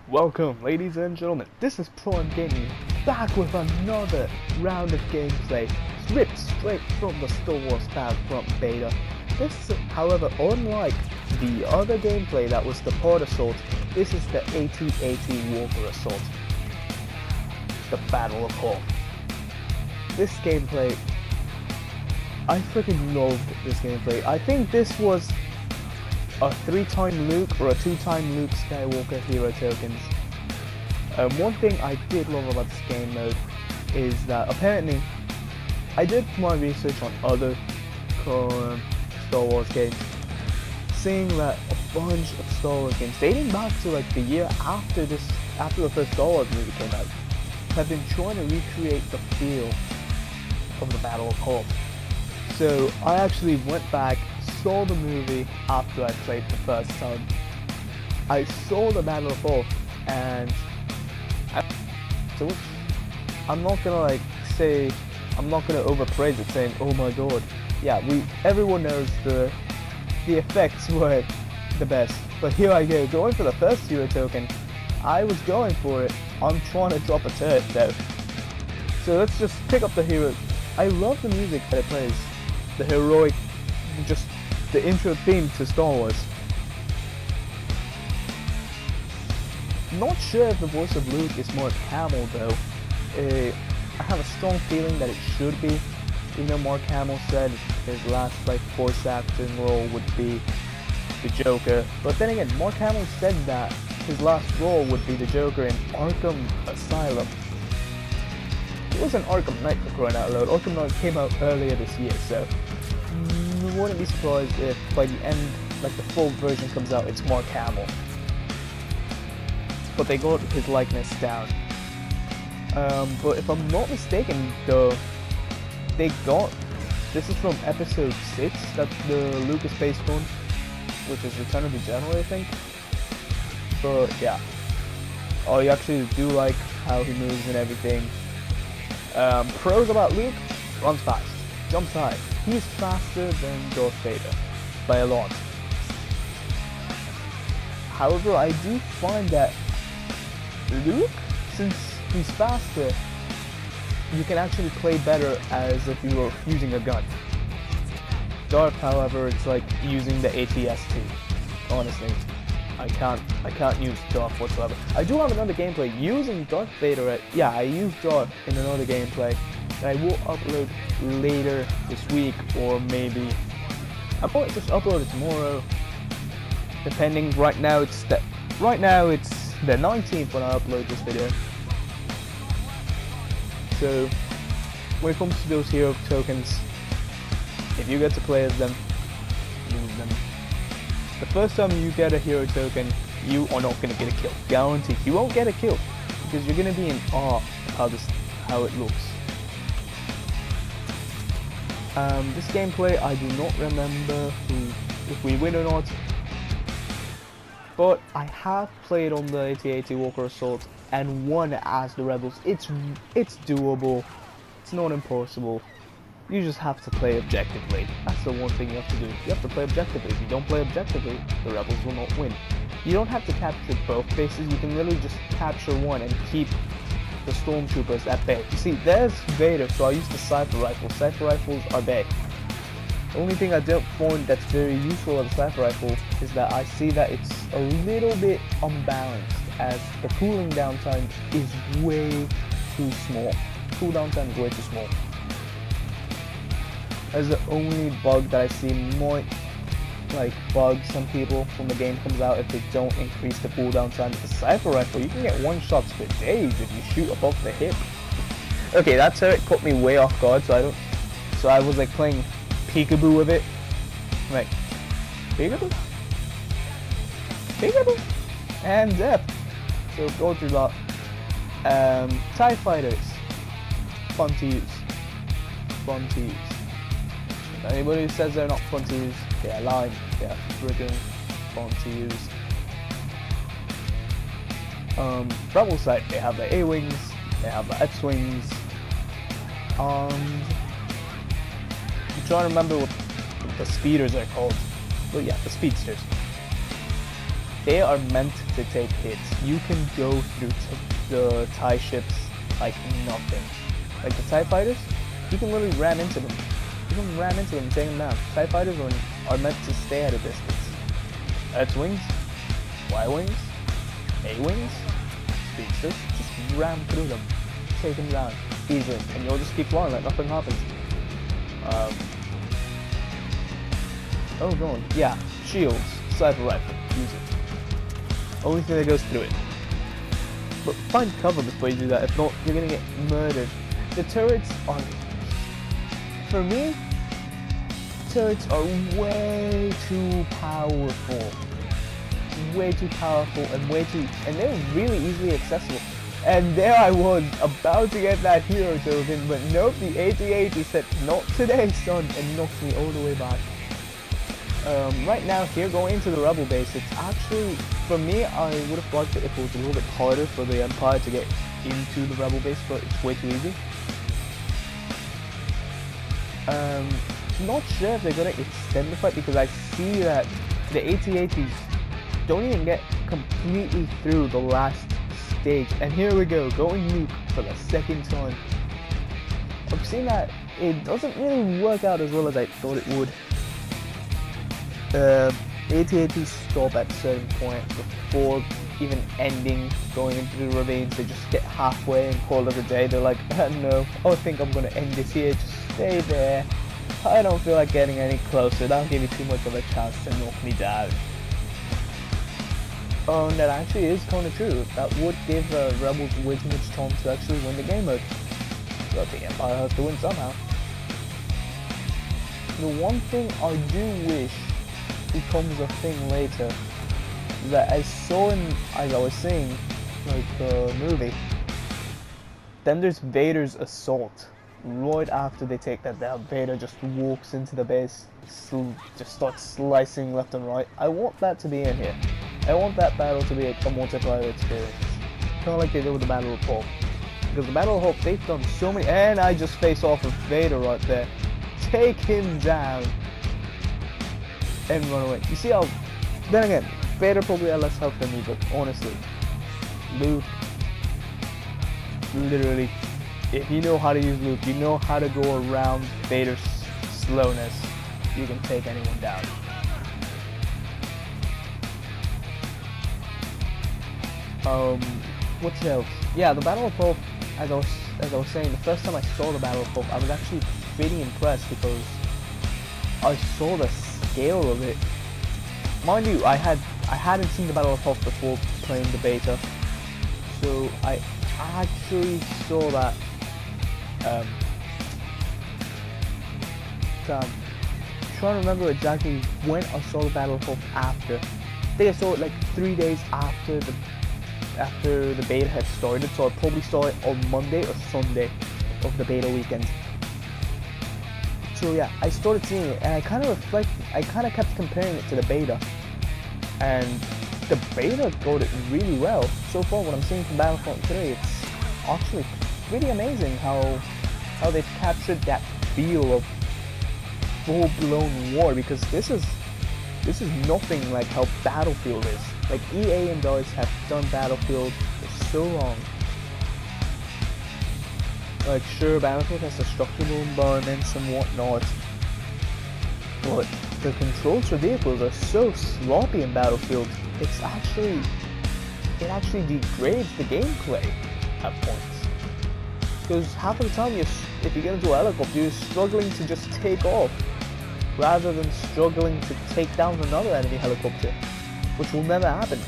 Welcome, ladies and gentlemen, this is Prime Gaming, back with another round of gameplay, ripped straight from the Star Wars Battlefront beta. This is, however, unlike the other gameplay that was the Pod Assault, this is the AT-AT Walker Assault, the Battle of Hoth. This gameplay, I freaking loved this gameplay. I think this was a 3-time Luke or a 2-time Luke Skywalker hero tokens. One thing I did love about this game mode is that apparently I did my research on other Star Wars games, seeing that a bunch of Star Wars games dating back to like the year after the first Star Wars movie came out have been trying to recreate the feel of the Battle of Hoth. So I actually went back, saw the movie after I played the first time. I saw the Battle of Hoth, and I'm not gonna overpraise it saying, oh my god. Yeah, everyone knows the effects weren't the best. But here I go, going for the first hero token. I was going for it. I'm trying to drop a turret though. So let's just pick up the hero. I love the music that it plays. The heroic, just the intro theme to Star Wars. Not sure if the voice of Luke is Mark Hamill though. I have a strong feeling that it should be. Even though Mark Hamill said his last voice acting role would be the Joker. But then again, Mark Hamill said that his last role would be the Joker in Arkham Asylum. It wasn't Arkham Knight for crying out loud. Arkham Knight came out earlier this year, so I wouldn't be surprised if by the end, the full version comes out, it's Mark Hamill. But they got his likeness down. But if I'm not mistaken, though, this is from episode 6 that the Luke is based on, which is Return of the General, I think. But yeah, I actually do like how he moves and everything. Pros about Luke: runs fast, jumps high. He's faster than Darth Vader by a lot. However, I do find that Luke, since he's faster, you can actually play better as if you were using a gun. Darth, however, it's like using the ATST. Honestly, I can't use Darth whatsoever. I do have another gameplay using Darth Vader. I used Darth in another gameplay that I will upload later this week, or maybe I might just upload it tomorrow, depending. Right now it's the 19th when I upload this video. So when it comes to those hero tokens, if you get to play as them, use them. The first time you get a hero token, you are not going to get a kill. Guaranteed. You won't get a kill because you're going to be in awe of how it looks. This gameplay, I do not remember if we win or not, but I have played on the AT-AT Walker Assault and won as the Rebels. It's doable. It's not impossible. You just have to play objectively. That's the one thing you have to do. You have to play objectively. If you don't play objectively, the Rebels will not win. You don't have to capture both bases. You can literally just capture one and keep the stormtroopers at bay. You see, there's Vader, so I use the Cypher Rifle. Cypher Rifles are bay. The only thing I don't find that's very useful of the Cypher Rifle is that I see that it's a little bit unbalanced, as the cooling down time is way too small. Cooldown time is way too small. That's the only bug that I see might bug some people when the game comes out if they don't increase the cooldown time. With the Cypher Rifle, you can get one shots for days if you shoot above the hip. Okay, that turret caught me way off guard, so I was playing peekaboo with it. Peekaboo? Peekaboo? And death. So go through that. TIE Fighters. Fun to use. Fun to use. Anybody who says they're not fun to use, they're lying. They're friggin' fun to use. Rebel side, they have the A-Wings, they have the X-Wings. I'm trying to remember what the speeders are called. But yeah, the speedsters. they are meant to take hits. You can go through the TIE ships like nothing. Like the TIE fighters, you can literally ram into them. You can ram into them and take them down. TIE fighters are meant to stay at a distance. X-wings, Y-wings, A-wings, speedsters, just ram through them. Take them down easily, and you'll just keep flying like nothing happens. Oh god, yeah, shields, sniper rifle, use it. Only thing that goes through it. But find cover before you do that, if not, you're gonna get murdered. The turrets are, for me, turrets are way too powerful. Way too powerful and they're really easily accessible. And there I was, about to get that hero token, but nope, the AT-AT said, not today, son, and knocked me all the way back. Right now, here, going into the Rebel base, it's actually, for me, I would have liked it if it was a little bit harder for the Empire to get into the Rebel base, but it's way too easy. Not sure if they're gonna extend the fight, because I see that the AT-ATs don't even get completely through the last stage. And here we go, going nuke for the second time. I've seen that it doesn't really work out as well as I thought it would. AT-ATs stop at a certain point before even ending, going into the ravines. They just get halfway and call it a day. They're like, no, I think I'm gonna end this here, just stay there. I don't feel like getting any closer, that'll give you too much of a chance to knock me down. Oh, and that actually is kind of true. That would give Rebels way too much chance to actually win the game mode. But the Empire has to win somehow. The one thing I do wish becomes a thing later, that I saw in, as I was saying, like the movie, then there's Vader's assault. Right after they take that down, Vader just walks into the base, just starts slicing left and right. I want that to be in here. I want that battle to be a multiplayer experience. Kind of like they did with the Battle of Hope. Because the Battle of Hope, they've done so many, and I just face off with Vader right there. Take him down. And run away. You see how, then again, Vader probably had less health than me, but honestly, Luke, literally, if you know how to use Luke, you know how to go around Vader's slowness, you can take anyone down. What else? Yeah, the Battle of Hope, as I was saying, the first time I saw the Battle of Hope, I was actually pretty impressed because I saw the scale of it. Mind you, I hadn't seen the Battle of Hope before playing the beta, so I actually saw that. Trying to remember exactly when I saw the Battle of Hope after. I think I saw it like 3 days after the beta had started, so I probably saw it on Monday or Sunday of the beta weekend. So yeah, I started seeing it, and I kind of kept comparing it to the beta, and the beta got it really well. So far, what I'm seeing from Battlefront 3, it's actually pretty amazing how they've captured that feel of full-blown war, because this is nothing like how Battlefield is. Like, EA and DICE have done Battlefield for so long. Like, sure, Battlefield has the structural environments and whatnot, but the controls for vehicles are so sloppy in Battlefield. It actually degrades the gameplay at points. Because half of the time, if you get into a helicopter, you're struggling to just take off, rather than struggling to take down another enemy helicopter, which will never happen.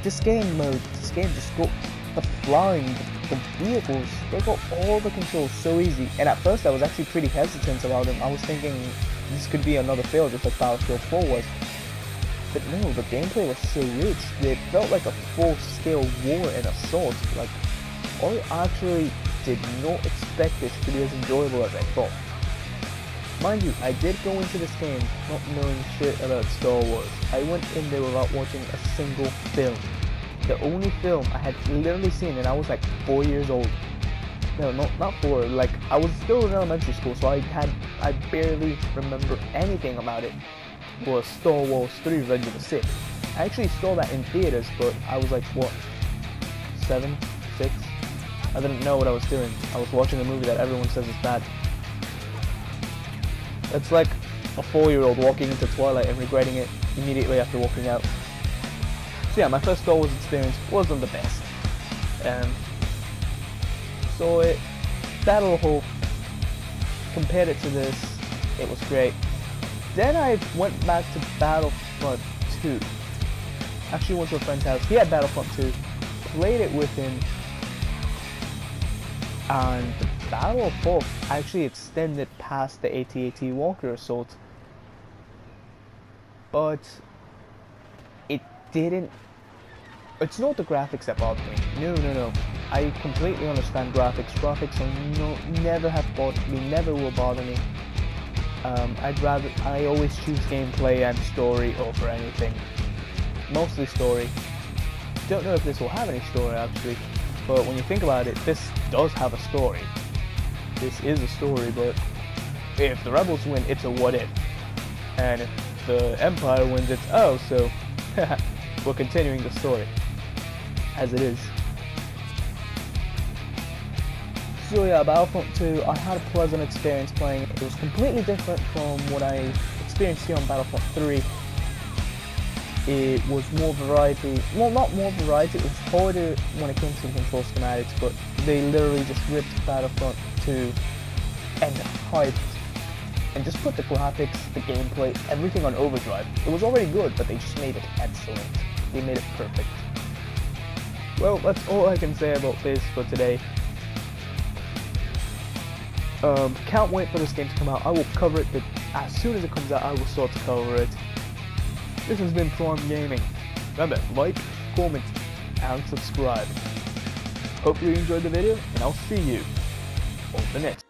This game just got the flying, the vehicles, they got all the controls so easy. And at first I was actually pretty hesitant about them. I was thinking this could be another fail, just like Battlefield 4 was. But no, the gameplay was so rich. It felt like a full-scale war and assault. Like, I actually did not expect this to be as enjoyable as I thought. Mind you, I did go into this game not knowing shit about Star Wars. I went in there without watching a single film. The only film I had literally seen, and I was like 4 years old. No, not 4, like I was still in elementary school, so I barely remember anything about it. was Star Wars 3 Revenge of the Sith. I actually saw that in theaters, but I was like, what, 7, 6? I didn't know what I was doing. I was watching a movie that everyone says is bad. It's like a 4-year-old walking into Twilight and regretting it immediately after walking out. So yeah, my first Star Wars experience wasn't the best. So Battle of Hope, compared it to this, it was great. Then I went back to Battlefront 2. Actually went to a friend's house. He had Battlefront 2. Played it with him. And the Battle of Hope actually extended past the AT-AT Walker Assault. But it didn't... It's not the graphics that bothered me. No. I completely understand graphics. Graphics never have bothered me, never will bother me. I always choose gameplay and story over anything. Mostly story. Don't know if this will have any story actually, but when you think about it, this does have a story. This is a story, but if the rebels win, it's a what if. And if the Empire wins, it's oh, so we're continuing the story as it is. So yeah, Battlefront 2, I had a pleasant experience playing it. It was completely different from what I experienced here on Battlefront 3. It was more variety, well not more variety, it was harder when it came to control schematics, but they literally just ripped Battlefront 2 and hyped and just put the graphics, the gameplay, everything on overdrive. It was already good, but they just made it excellent. They made it perfect. Well, that's all I can say about this for today. Can't wait for this game to come out. I will cover it, but as soon as it comes out, I will start to cover it. This has been Prime Gaming. Remember, like, comment, and subscribe. Hope you enjoyed the video, and I'll see you on the next.